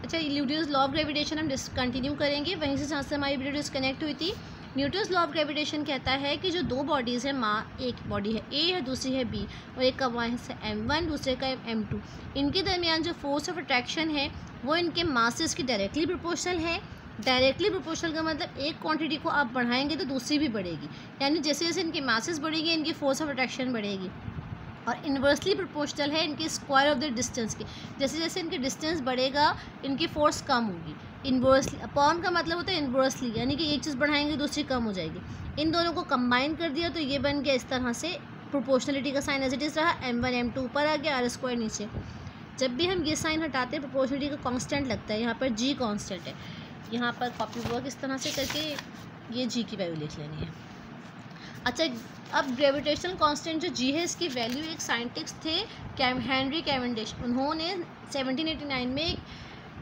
अच्छा, Newton's law of gravitation हम continue करेंगे वहीं से जहाँ से हमारी वीडियो डिस्कनेक्ट हुई थी। न्यूटन्स लॉ ऑफ ग्रेविटेशन कहता है कि जो दो बॉडीज़ हैं, एक बॉडी है ए है, दूसरी है बी, और एक का मास है m1, दूसरे का m2, इनके दरमियान जो फोर्स ऑफ अट्रैक्शन है वो इनके मासेस की डायरेक्टली प्रोपोर्शनल है। डायरेक्टली प्रोपोर्शनल का मतलब एक क्वांटिटी को आप बढ़ाएंगे तो दूसरी भी बढ़ेगी, यानी जैसे जैसे इनके मासेस बढ़ेंगे इनकी फोर्स ऑफ अट्रैक्शन बढ़ेगी। और इन्वर्सली प्रोपोर्शनल है इनके स्क्वायर ऑफ द डिस्टेंस के, जैसे जैसे इनके डिस्टेंस बढ़ेगा इनकी फोर्स कम होगी। इन्वर्सली, अपॉन का मतलब होता है इन्वर्सली, यानी कि एक चीज़ बढ़ाएंगे दूसरी कम हो जाएगी। इन दोनों को कंबाइन कर दिया तो ये बन गया इस तरह से, प्रोपोर्शनलिटी का साइन एज इट इज़ रहा, m1 m2 ऊपर आ गया, r² नीचे। जब भी हम ये साइन हटाते हैं प्रोपोर्शनलिटी का कांस्टेंट लगता है, यहाँ पर g कांस्टेंट है। यहाँ पर कॉपी वर्क इस तरह से करके ये g की वैल्यू लिख लेनी है। अच्छा, अब ग्रेविटेशनल कांस्टेंट जो g है इसकी वैल्यू एक साइंटिस्ट थे हेनरी कैवेंडिश, उन्होंने 1789 में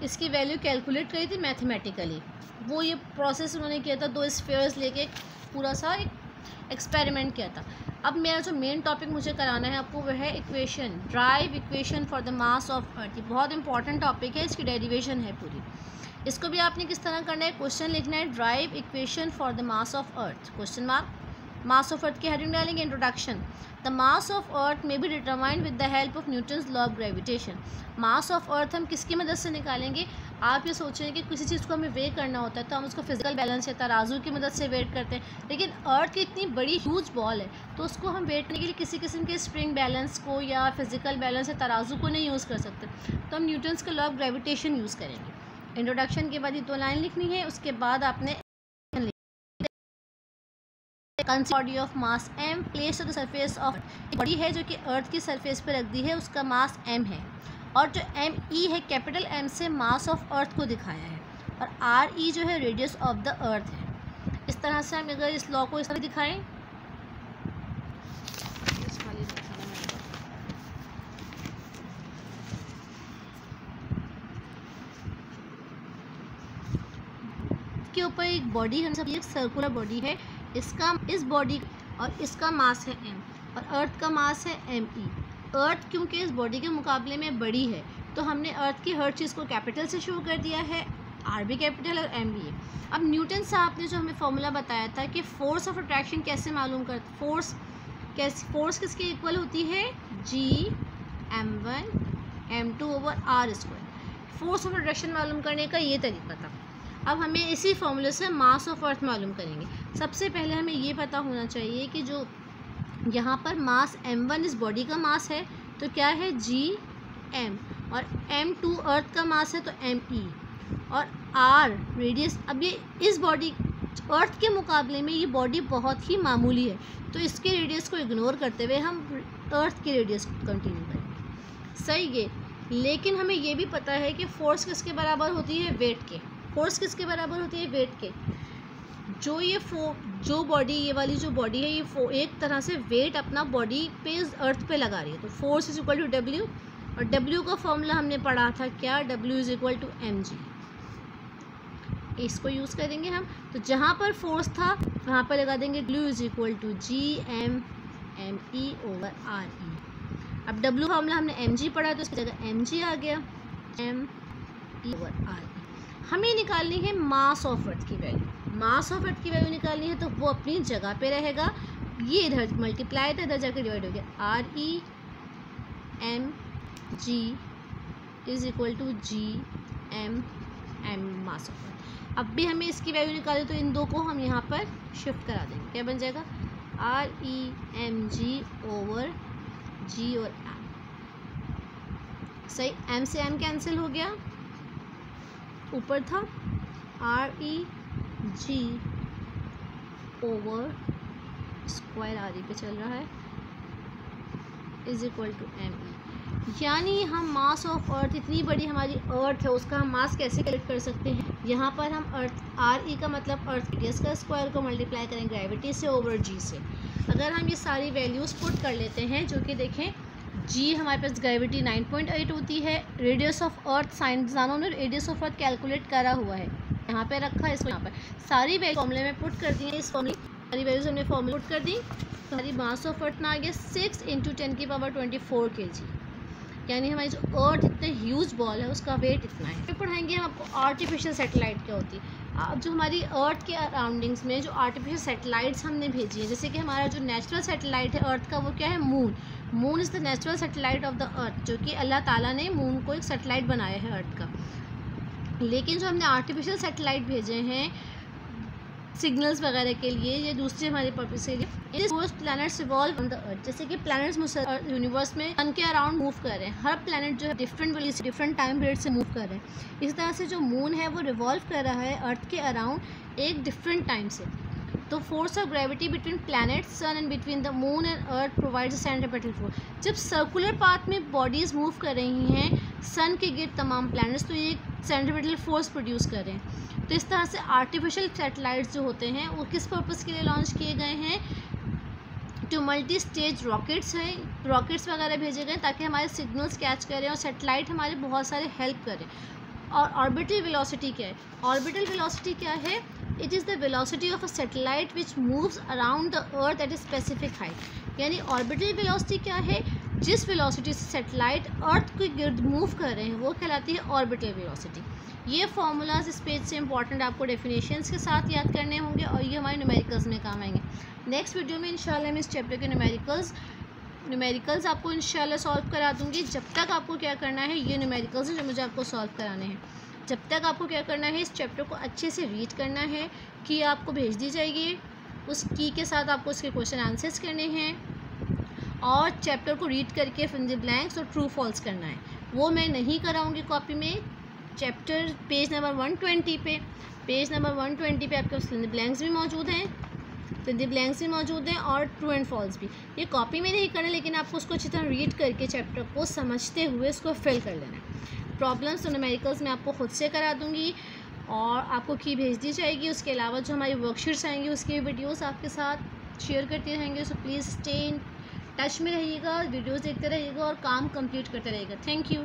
इसकी वैल्यू कैलकुलेट करी थी मैथमेटिकली। वो ये प्रोसेस उन्होंने किया था, दो स्फीयर्स लेके पूरा सा एक एक्सपेरिमेंट किया था। अब मेरा जो मेन टॉपिक मुझे कराना है आपको वह है equation, drive equation for the mass of अर्थ। ये बहुत इंपॉर्टेंट टॉपिक है, इसकी डेरिवेशन है पूरी। इसको भी आपने किस तरह करना है, क्वेश्चन लिखना है drive equation for the mass of earth, question mark. Mass of अर्थ की हेडिंग डालेंगे introduction. The mass of earth may be determined with the help of Newton's law of gravitation. Mass of अर्थ हम किसकी मदद से निकालेंगे? आप ये सोच रहे हैं कि किसी चीज़ को हमें वेट करना होता है तो हम उसको फिजिकल बैलेंस या तराजू की मदद से वेट करते हैं, लेकिन अर्थ की इतनी बड़ी ह्यूज बॉल है तो उसको हम वेट करने के लिए किसी किस्म के स्प्रिंग बैलेंस को या फिजिकल बैलेंस या तराजू को नहीं यूज़ कर सकते, तो हम न्यूटन्स का लॉ ऑफ ग्रेविटेशन यूज़ करेंगे। इंट्रोडक्शन के बाद ये 2 लाइन लिखनी है, उसके बाद आपने body of mass m place of the surface of, body है जो कि अर्थ की सरफेस पर रख दी है, उसका मास m है, और जो me है कैपिटल M से मास ऑफ अर्थ को दिखाया है, और re जो है रेडियस ऑफ द अर्थ है। इस तरह से हम अगर इस लॉ को इस तरह दिखाएं, के ऊपर एक बॉडी है, सब एक सर्कुलर बॉडी है, इस बॉडी और इसका मास है m और अर्थ का मास है me। अर्थ क्योंकि इस बॉडी के मुकाबले में बड़ी है तो हमने अर्थ की हर चीज़ को कैपिटल से शो कर दिया है, r भी कैपिटल और m भी है। अब न्यूटन साहब ने जो हमें फॉर्मूला बताया था कि फोर्स ऑफ अट्रैक्शन कैसे मालूम कर, फोर्स किसके इक्वल होती है, g m1 m2 over r²। Force of attraction मालूम करने का ये तरीका था। अब हमें इसी फॉर्मूले से मास ऑफ अर्थ मालूम करेंगे। सबसे पहले हमें ये पता होना चाहिए कि जो यहाँ पर मास m1 इस बॉडी का मास है तो क्या है gm, और m2 अर्थ का मास है तो me, और r रेडियस। अब ये इस बॉडी अर्थ के मुकाबले में ये बॉडी बहुत ही मामूली है तो इसके रेडियस को इग्नोर करते हुए हम अर्थ के रेडियस को कंटिन्यू करेंगे, सही है। लेकिन हमें ये भी पता है कि फोर्स किसके बराबर होती है, वेट के। फोर्स किसके बराबर होती है, वेट के। जो बॉडी, ये वाली जो बॉडी है ये एक तरह से वेट अपना बॉडी पे अर्थ पे लगा रही है, तो फोर्स इज इक्वल टू डब्ल्यू, और डब्ल्यू का फॉर्मूला हमने पढ़ा था क्या, डब्ल्यू इज इक्वल टू mg। इसको यूज़ करेंगे हम, तो जहाँ पर फोर्स था वहाँ पर लगा देंगे डब्ल्यू is equal to gm me over re। अब डब्ल्यू फॉर्मूला हमने mg पढ़ा तो इसकी जगह mg आ गया, m e ओवर re। हमें निकालनी है मास ऑफ अर्थ की वैल्यू। मास ऑफ अर्थ की वैल्यू निकालनी है तो वो अपनी जगह पे रहेगा, ये इधर मल्टीप्लाई था, इधर जाकर डिवाइड हो गया, re mg is equal to gm mass of earth. अब भी हमें इसकी वैल्यू निकाली तो इन दो को हम यहाँ पर शिफ्ट करा देंगे, क्या बन जाएगा, re mg ओवर g और m। सही, m से m कैंसिल हो गया, ऊपर था re g over square re पे चल रहा है इज इक्वल टू me। यानी हम मास ऑफ अर्थ, इतनी बड़ी हमारी अर्थ है उसका हम मास कैसे कैलकुलेट कर सकते हैं, यहाँ पर हम अर्थ re का मतलब अर्थ रेडियस का स्क्वायर को मल्टीप्लाई करें ग्रेविटी से ओवर g से। अगर हम ये सारी वैल्यूज़ पुट कर लेते हैं, जो कि देखें g हमारे पास ग्रेविटी 9.8 होती है, रेडियस ऑफ अर्थ साइंसदानों ने रेडियस ऑफ अर्थ कैलकुलेट करा हुआ है, यहाँ पे रखा है, इसको यहाँ पर सारी वैल्यू फॉर्मूले में पुट कर दी है। इस फॉर्मूले सारी वैल्यूज हमने फॉर्मूले पुट कर दी, हमारी मास ऑफ अर्थ में आ गया 6 × 10⁻24 kg। यानी हमारी जो अर्थ इतने ह्यूज बॉल है उसका वेट इतना है। फिर पढ़ाएंगे हम आपको आर्टिफिशियल सैटेलाइट क्या होती है। अब जो हमारी अर्थ के अराउंडिंग्स में जो आर्टिफिशियल सैटेलाइट्स हमने भेजी है, जैसे कि हमारा जो नेचुरल सैटेलाइट है अर्थ का, वो क्या है, moon. Moon is the natural satellite of the earth, जो कि अल्लाह ताला ने मून को एक सैटेलाइट बनाया है अर्थ का। लेकिन जो हमने आर्टिफिशियल सैटेलाइट भेजे हैं सिग्नल्स वगैरह के लिए, ये दूसरे हमारे पर्पस के लिए, planets revolve on the earth. जैसे कि प्लैनेट्स यूनिवर्स में सन के अराउंड मूव कर रहे हैं, हर प्लैनेट जो है डिफरेंट टाइम पीरियड से मूव कर रहे हैं। इस तरह से जो मून है वो रिवॉल्व कर रहा है अर्थ के अराउंड एक डिफरेंट टाइम से। तो force of gravity between planet sun and between the moon and earth provides centripetal force. जब सर्कुलर पाथ में बॉडीज़ मूव कर रही हैं सन के गिर्द तमाम प्लैनेट्स, तो ये सेंट्रीपिटल फोर्स प्रोड्यूस कर रहे हैं। तो इस तरह से आर्टिफिशियल सैटेलाइट्स जो होते हैं वो किस पर्पज़ के लिए लॉन्च किए गए हैं, जो मल्टी स्टेज रॉकेट्स हैं, रॉकेट्स वगैरह भेजे गए ताकि हमारे सिग्नल्स कैच करें और सैटेलाइट हमारे बहुत सारे हेल्प करें। और ऑर्बिटल वेलोसिटी क्या है, ऑर्बिटल वेलोसिटी क्या है, it is the velocity of a satellite which moves around the earth at a specific height. यानी ऑर्बिटल वेलोसिटी क्या है, जिस वेलोसिटी से सैटेलाइट अर्थ के गिर्द मूव कर रहे हैं वो कहलाती है ऑर्बिटल वेलोसिटी। ये फार्मूलाज इस पेज से इंपॉर्टेंट आपको डेफिनेशंस के साथ याद करने होंगे और ये हमारे न्यूमेरिकल्स में काम आएंगे। नेक्स्ट वीडियो में इंशाल्लाह मैं इस चैप्टर के न्यूमेरिकल्स आपको इंशाल्लाह सॉल्व करा दूँगी। जब तक आपको क्या करना है, ये न्यूमेरिकल्स हैं जो मुझे आपको सॉल्व कराने हैं, जब तक आपको क्या करना है, इस चैप्टर को अच्छे से रीड करना है। की आपको भेज दी जाएगी, उस की के साथ आपको उसके क्वेश्चन आंसर्स करने हैं और चैप्टर को रीड करके फिल इन द ब्लैंक्स और ट्रू फॉल्स करना है। वो मैं नहीं कराऊंगी कॉपी में। चैप्टर पेज नंबर 120 पे आपके फिल इन द ब्लैंक्स भी मौजूद हैं, और ट्रू एंड फॉल्स भी। ये कॉपी में नहीं करना, लेकिन आपको उसको अच्छी तरह रीड करके चैप्टर को समझते हुए उसको फिल कर लेना है। प्रॉब्लम्स और न्यूमेरिकल्स मैं आपको खुद से करा दूँगी और आपको की भेज दी जाएगी। उसके अलावा जो हमारी वर्कशीट्स आएंगी उसके वीडियोस आपके साथ शेयर करते रहेंगे। So please stay in touch में रहिएगा, वीडियोस देखते रहिएगा और काम कंप्लीट करते रहिएगा। Thank you.